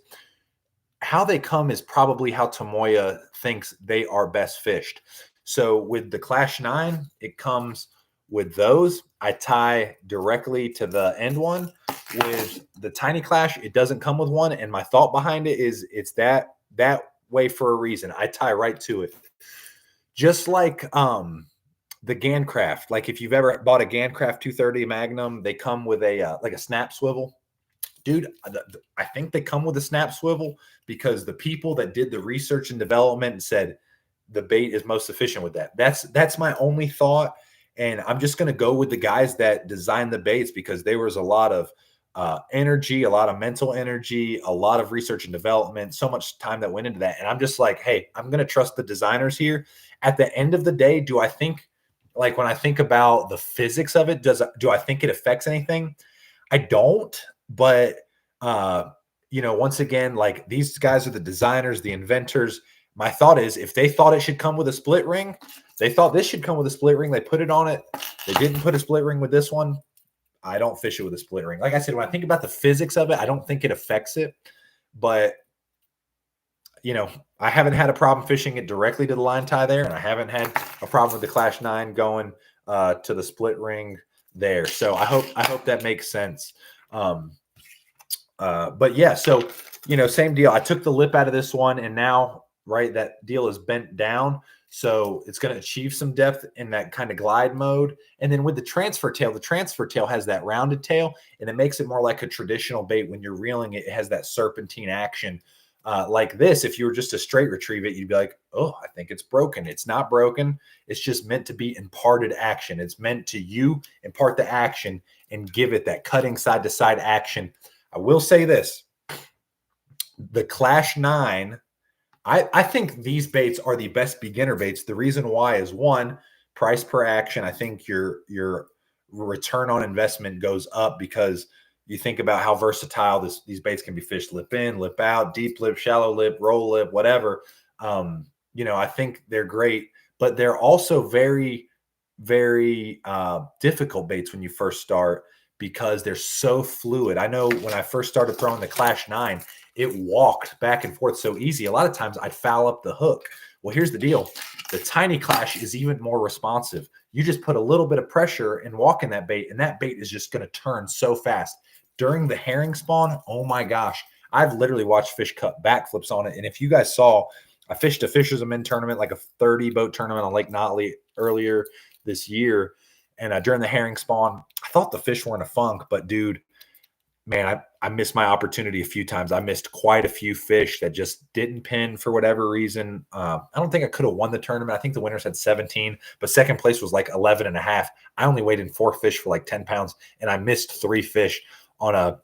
How they come is probably how Tomoya thinks they are best fished. So with the Klash 9, it comes with those. I tie directly to the end one. With the Tiny Klash, it doesn't come with one. And my thought behind it is it's that way for a reason. I tie right to it. Just like the Gancraft. Like if you've ever bought a Gancraft 230 Magnum, they come with a like a snap swivel. Dude, I think they come with a snap swivel because the people that did the research and development said the bait is most efficient with that. That's my only thought. And I'm just going to go with the guys that designed the baits because there was a lot of energy, a lot of mental energy, a lot of research and development, so much time that went into that. And I'm just like, hey, I'm going to trust the designers here. At the end of the day, do I think, like when I think about the physics of it, do I think it affects anything? I don't, but once again, like these guys are the designers, the inventors. My thought is if they thought it should come with a split ring, they thought this should come with a split ring. They put it on it. They didn't put a split ring with this one. I don't fish it with a split ring. Like I said, when I think about the physics of it, I don't think it affects it. But, I haven't had a problem fishing it directly to the line tie there, and I haven't had a problem with the Klash 9 going to the split ring there. So I hope that makes sense. But yeah, so, same deal. I took the lip out of this one, and now, right, that deal is bent down. So it's going to achieve some depth in that kind of glide mode. And then with the transfer tail has that rounded tail, and it makes it more like a traditional bait. When you're reeling it, it has that serpentine action. Like this, if you were just to straight retrieve it, you'd be like, oh, I think it's broken. It's not broken. It's just meant to be imparted action. It's meant to impart the action and give it that cutting side to side action. I will say this, the Klash 9, I think these baits are the best beginner baits. The reason why is, one, price per action. I think your return on investment goes up because you think about how versatile these baits can be fished: lip in, lip out, deep lip, shallow lip, roll lip, whatever. I think they're great, but they're also very, very difficult baits when you first start because they're so fluid. I know when I first started throwing the Klash 9, it walked back and forth so easy. A lot of times I'd foul up the hook. Well, here's the deal. The Tiny Klash is even more responsive. You just put a little bit of pressure and walk in that bait, and that bait is just going to turn so fast. During the herring spawn, oh my gosh, I've literally watched fish cut backflips on it. And if you guys saw, I fished a Fisherman tournament, like a 30 boat tournament on Lake Notley earlier this year. And during the herring spawn, I thought the fish were in a funk, but dude, man, I missed my opportunity a few times. I missed quite a few fish that just didn't pin for whatever reason. I don't think I could have won the tournament. I think the winners had 17, but second place was like 11 and a half. I only weighed in 4 fish for like 10 pounds, and I missed 3 fish on a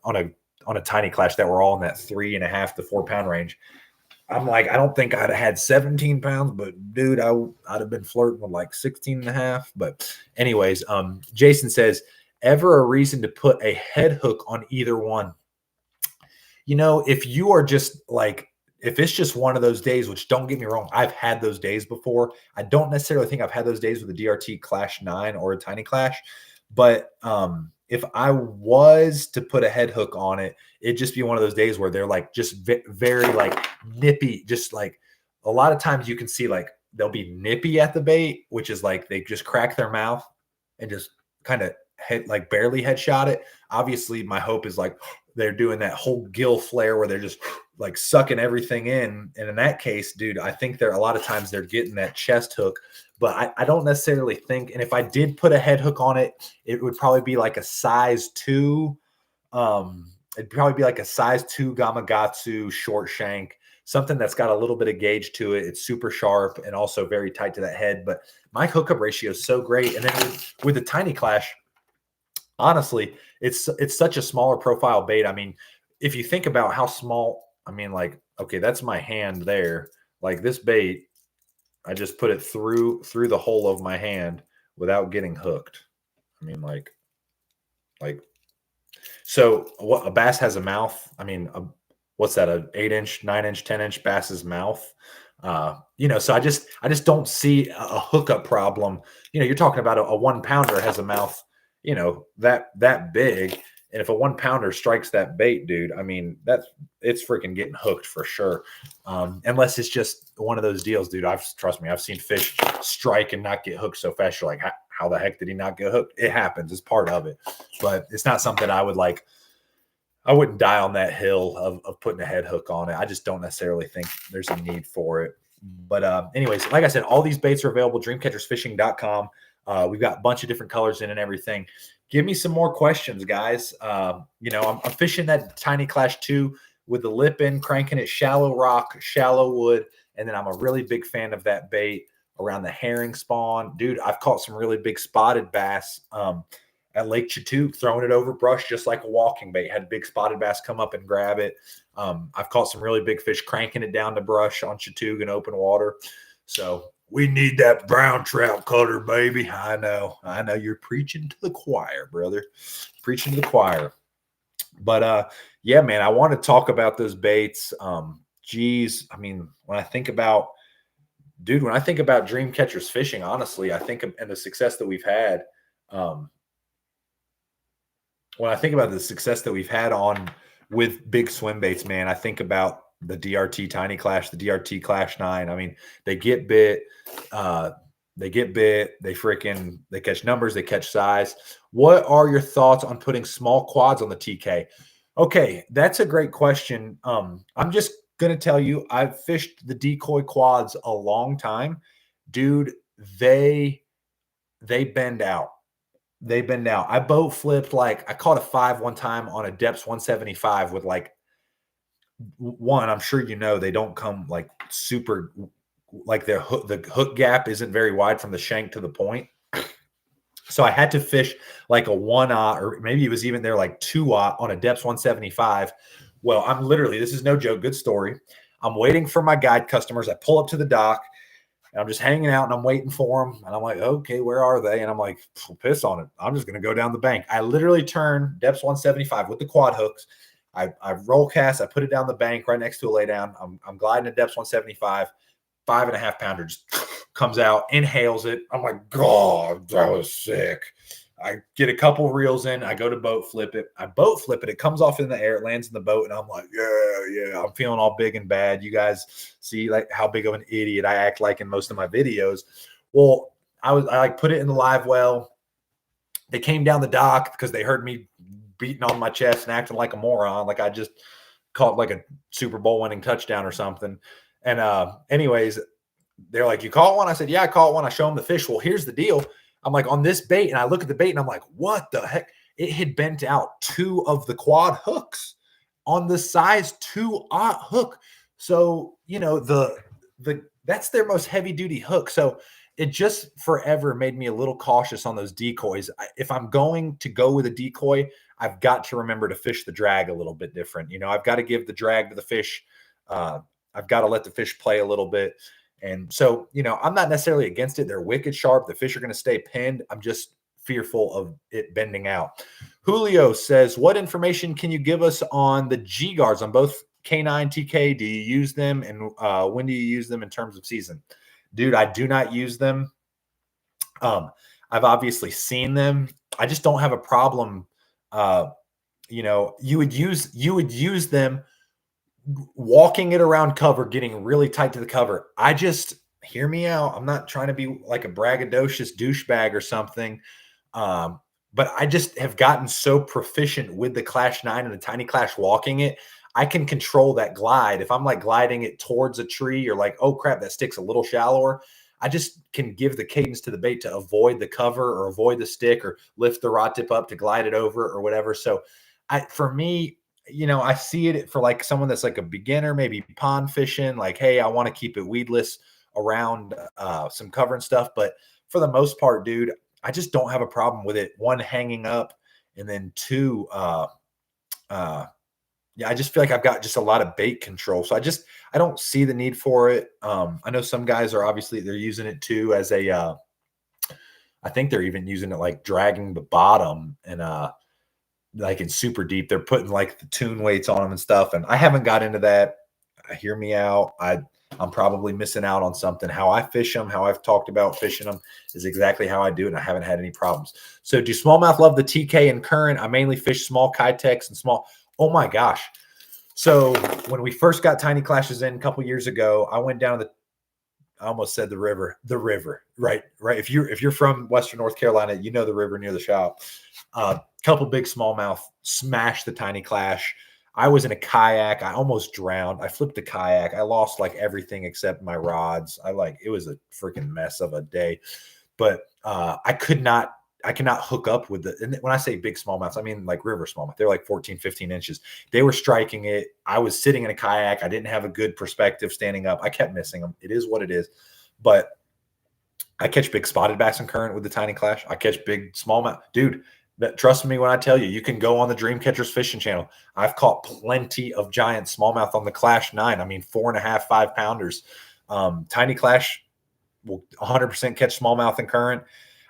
Tiny Klash that were all in that 3.5 to 4 pound range. I'm like, I don't think I'd have had 17 pounds, but dude, I'd have been flirting with like 16 and a half. But anyways, Jason says, ever a reason to put a head hook on either one? If you are just like, if it's just one of those days, which don't get me wrong, I've had those days before. I don't necessarily think I've had those days with a DRT Klash 9 or a Tiny Klash, but if I was to put a head hook on it, it'd just be one of those days where they're like just very like nippy. Just like a lot of times you can see like they'll be nippy at the bait, which is like they just crack their mouth and just kind of barely headshot it. Obviously, my hope is like they're doing that whole gill flare where they're just like sucking everything in. And in that case, dude, I think a lot of times they're getting that chest hook. But I don't necessarily think, and if I did put a head hook on it, it would probably be like a size 2. It'd probably be like a size 2 Gamakatsu short shank, something that's got a little bit of gauge to it. It's super sharp and also very tight to that head. But my hookup ratio is so great. And then with the Tiny Klash, honestly, it's such a smaller profile bait. I mean, if you think about how small, I mean, like, okay, that's my hand there. Like this bait, I just put it through the hole of my hand without getting hooked. I mean, like, so what a bass has a mouth. I mean, what's that? A 8-inch, 9-inch, 10-inch bass's mouth. So I just don't see a hookup problem. You're talking about a 1 pounder has a mouth, that big. And if a 1 pounder strikes that bait, dude, I mean, it's freaking getting hooked for sure. Unless it's just one of those deals, dude. Trust me, I've seen fish strike and not get hooked so fast. You're like, how the heck did he not get hooked? It happens. It's part of it. But it's not something I wouldn't die on that hill of putting a head hook on it. I just don't necessarily think there's a need for it. But anyways, like I said, all these baits are available, dreamcatchersfishing.com. We've got a bunch of different colors in and everything. Give me some more questions, guys. I'm fishing that Tiny Klash 2 with the lip in, cranking it shallow rock, shallow wood. And then I'm a really big fan of that bait around the herring spawn. Dude, I've caught some really big spotted bass at Lake Chatook, throwing it over brush just like a walking bait. Had big spotted bass come up and grab it. I've caught some really big fish cranking it down to brush on Chatook in open water. So we need that brown trout cutter, baby. I know you're preaching to the choir, brother. Preaching to the choir. But yeah, man, I want to talk about those baits. Geez, I mean, when I think about dream catchers fishing, honestly, I think and the success that we've had. When I think about the success that we've had on with big swim baits, man, I think about the DRT Tiny Klash, the DRT Klash 9. I mean, they get bit, they catch numbers, they catch size. What are your thoughts on putting small quads on the TK? Okay, that's a great question. I'm just gonna tell you, I've fished the decoy quads a long time, dude. They bend out. They bend out. I boat flipped, like, I caught a 5 one time on a depths 175 with like one. I'm sure you know they don't come like super, like the hook gap isn't very wide from the shank to the point. So I had to fish like a 1/0, or maybe it was even there like 2/0 on a depths 175. Well, I'm literally, this is no joke, good story. I'm waiting for my guide customers. I pull up to the dock and I'm just hanging out and I'm waiting for them. And I'm like, okay, where are they? And I'm like, piss on it. I'm just going to go down the bank. I literally turn depths 175 with the quad hooks. I roll cast. I put it down the bank right next to a lay down. I'm gliding at depths 175. 5.5 pounder just comes out, inhales it. I'm like, God, that was sick. I get a couple reels in. I go to boat flip it. I boat flip it. It comes off in the air. It lands in the boat. And I'm like, yeah. I'm feeling all big and bad. You guys see like how big of an idiot I act like in most of my videos. Well, I like put it in the live well. They came down the dock because they heard me beating on my chest and acting like a moron. Like I just caught like a Super Bowl winning touchdown or something. And anyways, they're like, you caught one? I said, yeah, I caught one. I show them the fish. Well, here's the deal. I'm like, on this bait, and I look at the bait and I'm like, what the heck? It had bent out 2 of the quad hooks on the size 2/0 hook. So, you know, that's their most heavy duty hook. So it just forever made me a little cautious on those decoys. If I'm going to go with a decoy, I've got to remember to fish the drag a little bit different. You know, I've got to give the drag to the fish. I've got to let the fish play a little bit. And so, you know, I'm not necessarily against it. They're wicked sharp. The fish are going to stay pinned. I'm just fearful of it bending out. Julio says, what information can you give us on the G guards on both K9, TK? Do you use them? And when do you use them in terms of season? Dude, I do not use them. I've obviously seen them. I just don't have a problem. You know, you would use them walking it around cover, getting really tight to the cover. I just, hear me out. I'm not trying to be like a braggadocious douchebag or something. But I just have gotten so proficient with the Klash 9 and the Tiny Klash walking it. I can control that glide. If I'm like gliding it towards a tree or like, oh crap, that stick's a little shallower, I just can give the cadence to the bait to avoid the cover or avoid the stick or lift the rod tip up to glide it over or whatever. So for me, you know, I see it for like someone that's like a beginner, maybe pond fishing, like, hey, I want to keep it weedless around some cover and stuff. But for the most part, dude, I just don't have a problem with it. 1, hanging up, and then 2, yeah, I just feel like I've got just a lot of bait control. So I don't see the need for it. I know some guys are obviously, they're using it too as a, I think they're even using it like dragging the bottom and, like in super deep, they're putting like the tune weights on them and stuff. And I haven't got into that. Hear me out. I'm probably missing out on something. How I fish them, how I've talked about fishing them is exactly how I do it. And I haven't had any problems. So do smallmouth love the TK and current? I mainly fish small Kitex and small. Oh my gosh. So when we first got Tiny Clashes in a couple years ago, I went down to I almost said the river, right. If you're from Western North Carolina, you know the river near the shop. Couple big smallmouth smashed the Tiny Klash. I was in a kayak. I almost drowned. I flipped the kayak. I lost like everything except my rods. It was a freaking mess of a day, but I cannot hook up with and when I say big smallmouths, I mean like river smallmouth. They're like 14, 15 inches. They were striking it. I was sitting in a kayak. I didn't have a good perspective standing up. I kept missing them. It is what it is. But I catch big spotted bass and current with the Tiny Klash. I catch big smallmouth. Dude, That, trust me when I tell you, you can go on the Dream Catchers Fishing channel. I've caught plenty of giant smallmouth on the Klash 9. I mean, 4.5, 5 pounders. Tiny Klash will 100% catch smallmouth and current.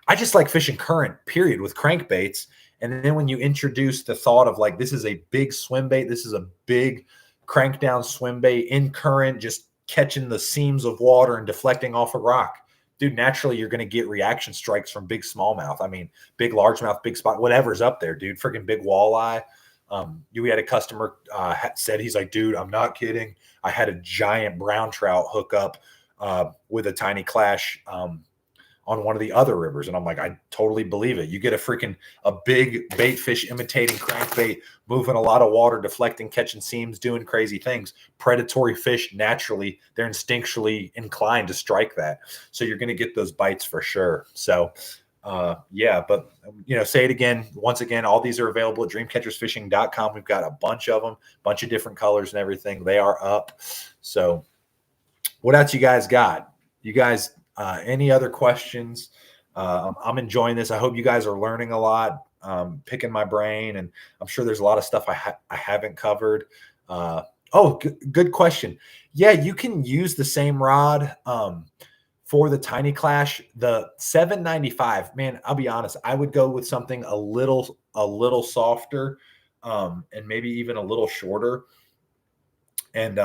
I just like fishing current, period, with crankbaits. And then when you introduce the thought of like, this is a big swim bait, this is a big crank down swim bait in current, just catching the seams of water and deflecting off a rock. Dude, naturally you're going to get reaction strikes from big smallmouth. I mean, big largemouth, big spot, whatever's up there, dude. Freaking big walleye. We had a customer said, he's like, dude, I'm not kidding. I had a giant brown trout hook up with a Tiny Klash on one of the other rivers. And I'm like, I totally believe it. You get a big bait fish imitating crankbait, moving a lot of water, deflecting, catching seams, doing crazy things. Predatory fish, naturally, they're instinctually inclined to strike that. So you're going to get those bites for sure. So yeah, but say it again. Once again, all these are available at dreamcatchersfishing.com. We've got a bunch of them, bunch of different colors and everything. They are up. So what else you guys got? You guys, any other questions? I'm enjoying this. I hope you guys are learning a lot, picking my brain, and I'm sure there's a lot of stuff I haven't covered. Good question. Yeah, you can use the same rod for the Tiny Klash. The 795, man, I'll be honest, I would go with something a little softer, and maybe even a little shorter, and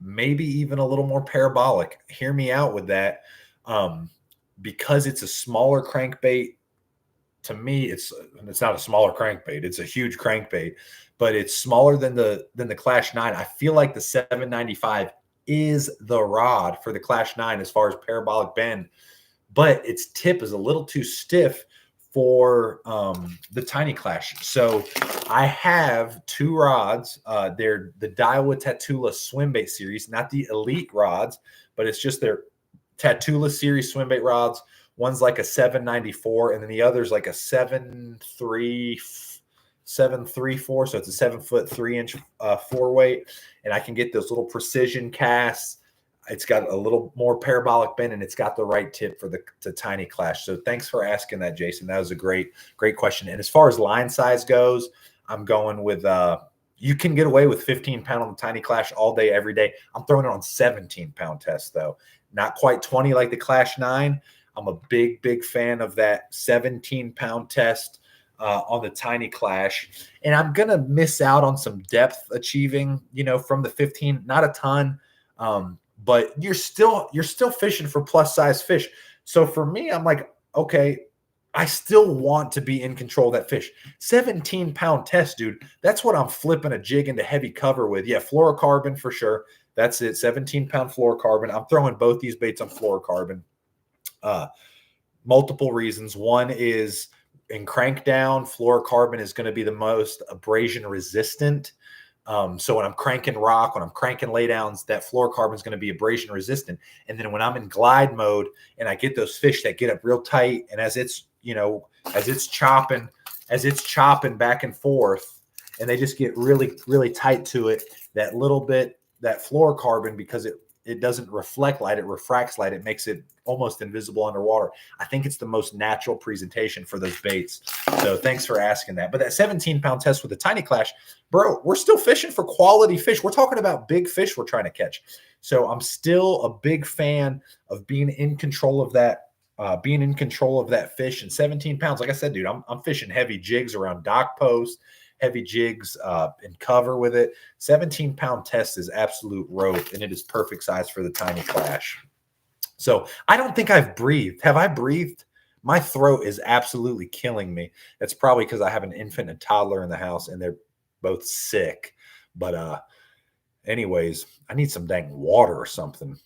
maybe even a little more parabolic. Hear me out with that. Because it's a smaller crankbait, to me, it's not a smaller crankbait. It's a huge crankbait, but it's smaller than the Klash 9. I feel like the 795 is the rod for the Klash 9 as far as parabolic bend, but its tip is a little too stiff for the Tiny Klash. So I have two rods. They're the Daiwa Tatula swim bait series, not the elite rods, but it's just their Tatula series swim bait rods. One's like a 794, and then the other's like a 734. So it's a 7'3" 4 weight, and I can get those little precision casts. It's got a little more parabolic bend, and it's got the right tip for the Tiny Klash. So thanks for asking that, Jason. That was a great question. And as far as line size goes, I'm going with you can get away with 15-pound on the Tiny Klash all day, every day. I'm throwing it on 17-pound test, though. Not quite 20 like the Klash 9. I'm a big fan of that 17-pound test on the Tiny Klash. And I'm going to miss out on some depth achieving, from the 15. Not a ton, but you're still fishing for plus size fish. So for me, I'm like, okay, I still want to be in control of that fish. 17-pound test, dude. That's what I'm flipping a jig into heavy cover with. Yeah, fluorocarbon for sure. That's it. 17-pound fluorocarbon. I'm throwing both these baits on fluorocarbon. Multiple reasons. One is in crankdown, fluorocarbon is going to be the most abrasion resistant. So when I'm cranking rock, when I'm cranking laydowns, that fluorocarbon is going to be abrasion resistant. And then when I'm in glide mode and I get those fish that get up real tight, and as it's chopping back and forth, and they just get really tight to it, that little bit, that fluorocarbon, because it doesn't reflect light, it refracts light. It makes it almost invisible underwater. I think it's the most natural presentation for those baits. So thanks for asking that. But that 17-pound test with the Tiny Klash, bro, we're still fishing for quality fish. We're talking about big fish we're trying to catch. So I'm still a big fan of being in control of that, fish. And 17 pounds, like I said, dude, I'm fishing heavy jigs around dock post, heavy jigs in cover with it. 17-pound test is absolute rope, and it is perfect size for the Tiny Klash. So I don't think I've breathed. Have I breathed? My throat is absolutely killing me. That's probably because I have an infant and toddler in the house, and they're both sick. But anyways, I need some dang water or something.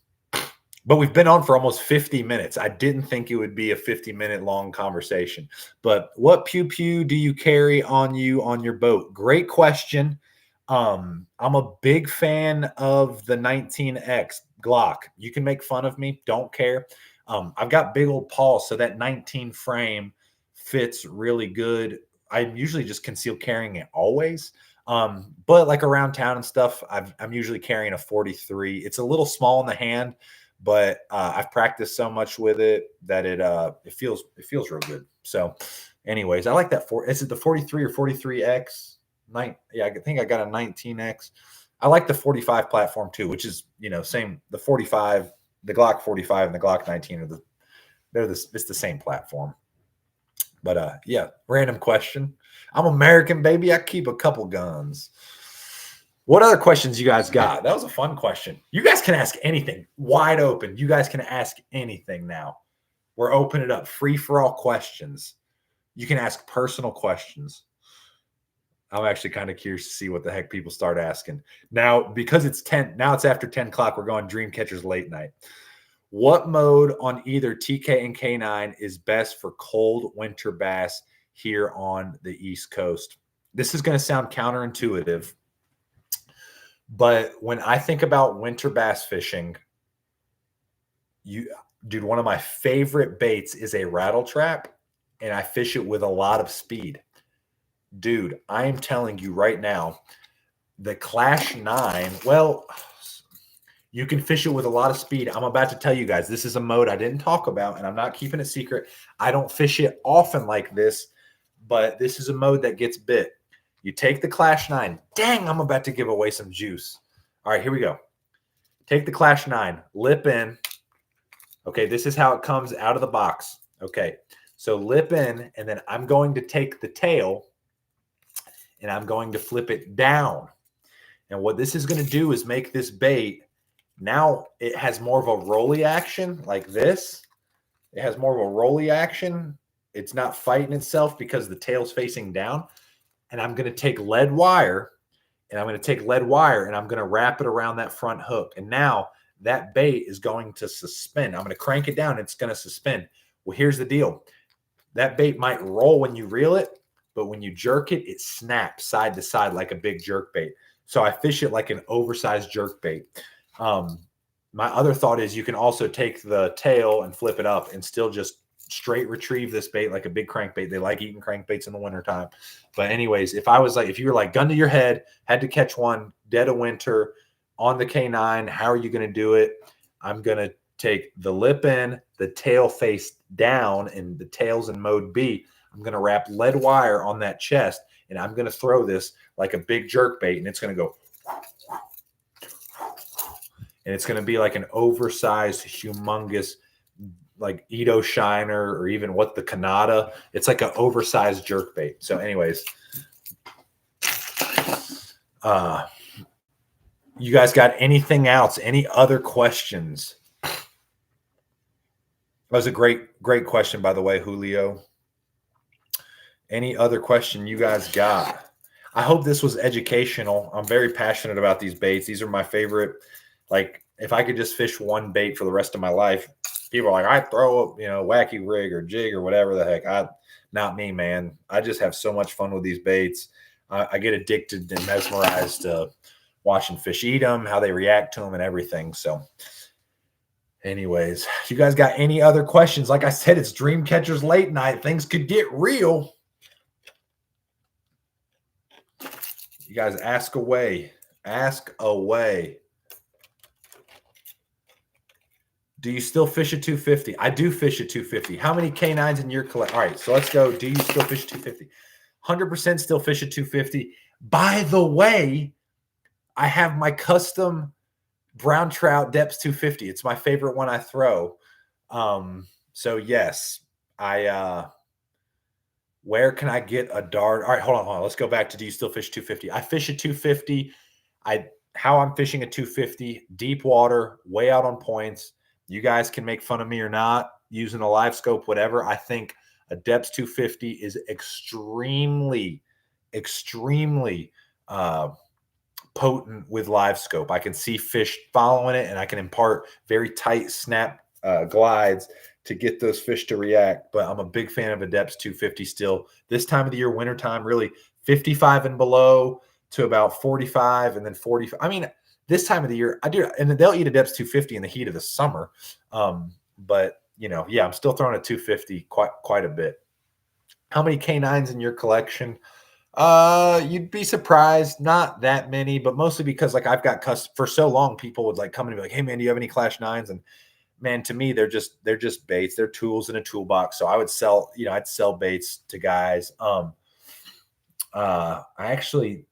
But we've been on for almost 50 minutes. I didn't think it would be a 50-minute long conversation. But what pew-pew do you carry on you on your boat? Great question. I'm a big fan of the 19X Glock. You can make fun of me. Don't care. I've got big old paws, so that 19 frame fits really good. I'm usually just concealed carrying it always. But like around town and stuff, I'm usually carrying a 43. It's a little small in the hand, but I've practiced so much with it that it feels real good. So Anyways, I like that. Is it the 43 or 43X? Yeah, I think I got a 19X. I like the 45 platform too, which is, same. The 45, the Glock 45 and the Glock 19 it's the same platform. But yeah, random question. I'm American, baby. I keep a couple guns. What other questions you guys got? That was a fun question. You guys can ask anything. Wide open. You guys can ask anything now. We're opening it up. Free for all questions. You can ask personal questions. I'm actually kind of curious to see what the heck people start asking. Now, because it's after 10 o'clock, we're going Dream Catchers late night. What mode on either TK and K9 is best for cold winter bass here on the East Coast? This is going to sound counterintuitive, but when I think about winter bass fishing, dude, one of my favorite baits is a rattle trap, and I fish it with a lot of speed. Dude, I am telling you right now, the Klash 9, well, you can fish it with a lot of speed. I'm about to tell you guys, this is a mode I didn't talk about, and I'm not keeping it secret. I don't fish it often like this, but this is a mode that gets bit. You take the Klash 9. Dang, I'm about to give away some juice. All right, here we go. Take the Klash 9, lip in. Okay, this is how it comes out of the box. Okay, so lip in, and then I'm going to take the tail, and I'm going to flip it down. And what this is going to do is make this bait, now it has more of a rolly action like this. It has more of a rolly action. It's not fighting itself because the tail's facing down. And I'm going to take lead wire, and I'm going to wrap it around that front hook. And now that bait is going to suspend. I'm going to crank it down. It's going to suspend. Well, here's the deal. That bait might roll when you reel it, but when you jerk it, it snaps side to side like a big jerk bait. So I fish it like an oversized jerk bait. My other thought is you can also take the tail and flip it up and still just straight retrieve this bait like a big crankbait. They like eating crankbaits in the wintertime. But anyways, if you were like gun to your head, had to catch one dead of winter on the K9, how are you going to do it? I'm going to take the lip in, the tail face down, and the tail's in mode B. I'm going to wrap lead wire on that chest, and I'm going to throw this like a big jerk bait, and it's going to go. And it's going to be like an oversized, humongous, like Edo Shiner or even the Kanata. It's like an oversized jerk bait. So anyways, you guys got anything else? Any other questions? That was a great question, by the way, Julio. Any other question you guys got? I hope this was educational. I'm very passionate about these baits. These are my favorite. Like, if I could just fish one bait for the rest of my life, people are like, I throw a wacky rig or jig or whatever the heck. Not me, man. I just have so much fun with these baits. I get addicted and mesmerized to watching fish eat them, how they react to them, and everything. So anyways, you guys got any other questions? Like I said, it's Dream Catchers late night. Things could get real. You guys ask away. Ask away. Do you still fish at 250? I do fish at 250. How many K9s in your collection? All right, so let's go. Do you still fish at 250? 100% still fish at 250. By the way, I have my custom brown trout depths 250. It's my favorite one I throw. So yes, where can I get a dart? All right, hold on. Let's go back to, do you still fish 250? I fish at 250. How I'm fishing at 250, deep water, way out on points. You guys can make fun of me or not, using a live scope, whatever. I think a depth 250 is extremely, extremely potent with live scope. I can see fish following it, and I can impart very tight snap glides to get those fish to react. But I'm a big fan of a depth 250 still. This time of the year, wintertime, really 55 and below to about 45 and then 45. I mean, this time of the year, I do, and they'll eat a depth 250 in the heat of the summer. But yeah, I'm still throwing a 250 quite a bit. How many K9s in your collection? You'd be surprised. Not that many, but mostly because like I've got for so long, people would like come and be like, "Hey man, do you have any Klash 9s?" And man, to me, they're just baits. They're tools in a toolbox. So I would sell, I'd sell baits to guys. I actually,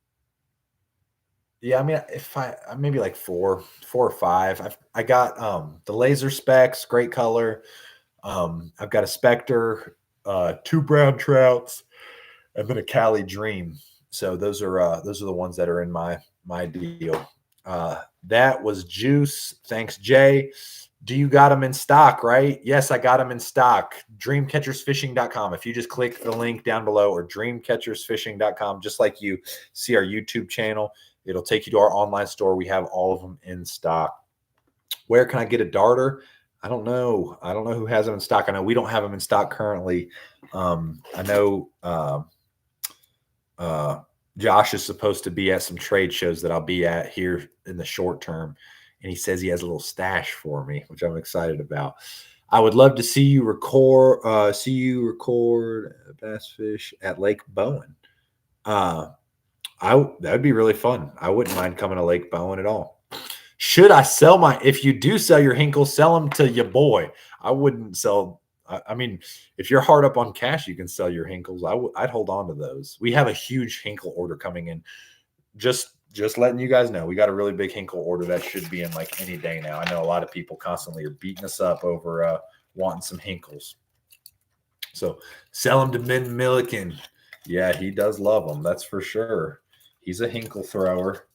yeah, I mean, if I maybe like four or five. I got the laser specs, great color. I've got a Spectre, 2 brown trouts, and then a Cali Dream. So those are the ones that are in my deal. That was Juice. Thanks, Jay. Do you got them in stock, right? Yes, I got them in stock. Dreamcatchersfishing.com. If you just click the link down below, or dreamcatchersfishing.com, just like you see our YouTube channel, it'll take you to our online store. We have all of them in stock. Where can I get a darter? I don't know. I don't know who has them in stock. I know we don't have them in stock currently. I know Josh is supposed to be at some trade shows that I'll be at here in the short term. And he says he has a little stash for me, which I'm excited about. I would love to see you record bass fish at Lake Bowen. That would be really fun. I wouldn't mind coming to Lake Bowen at all. Should I sell if you do sell your hinkles, sell them to your boy. I wouldn't sell. I mean, if you're hard up on cash, you can sell your hinkles. I'd hold on to those. We have a huge hinkle order coming in. Just letting you guys know, we got a really big hinkle order that should be in like any day now. I know a lot of people constantly are beating us up over wanting some hinkles. So sell them to Min Milliken. Yeah, he does love them. That's for sure. He's a hinkle thrower.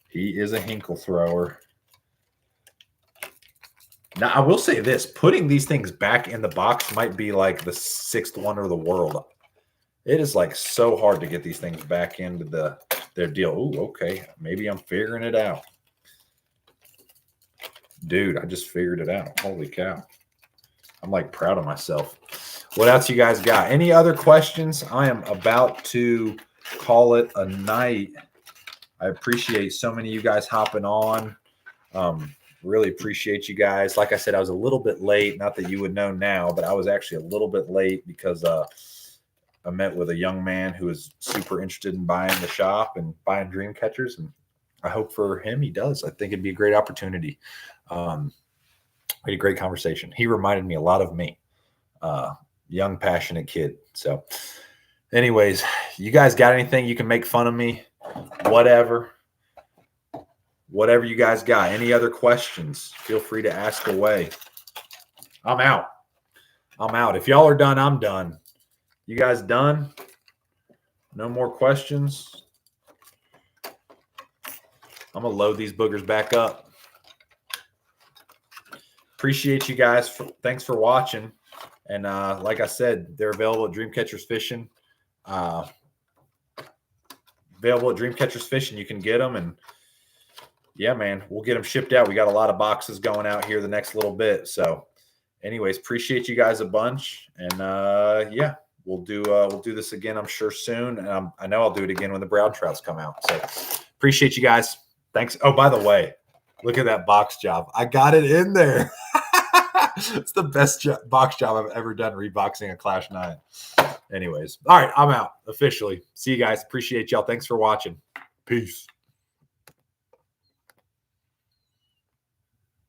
He is a hinkle thrower. Now, I will say this. Putting these things back in the box might be like the 6th wonder of the world. It is like so hard to get these things back into their deal. Ooh, okay. Maybe I'm figuring it out. Dude, I just figured it out. Holy cow. I'm like proud of myself. What else you guys got? Any other questions? I am about to call it a night. I appreciate so many of you guys hopping on. Really appreciate you guys. Like I said, I was a little bit late. Not that you would know now, but I was actually a little bit late because I met with a young man who was super interested in buying the shop and buying dream catchers. And I hope for him he does. I think it'd be a great opportunity. We had a great conversation. He reminded me a lot of me. Young, passionate kid. So anyways, you guys got anything you can make fun of me? Whatever you guys got. Any other questions? Feel free to ask away. I'm out. If y'all are done, I'm done. You guys done? No more questions? I'm going to load these boogers back up. Appreciate you guys. Thanks for watching. And like I said, they're available at Dreamcatchers Fishing. Available at Dreamcatchers Fishing. You can get them. And yeah, man, we'll get them shipped out. We got a lot of boxes going out here the next little bit. So anyways, appreciate you guys a bunch. And yeah, we'll do this again, I'm sure, soon. And I know I'll do it again when the brown trouts come out. So appreciate you guys. Thanks. Oh, by the way, look at that box job. I got it in there. It's the best box job I've ever done reboxing a Klash 9. Anyways, all right, I'm out officially. See you guys. Appreciate y'all. Thanks for watching. Peace.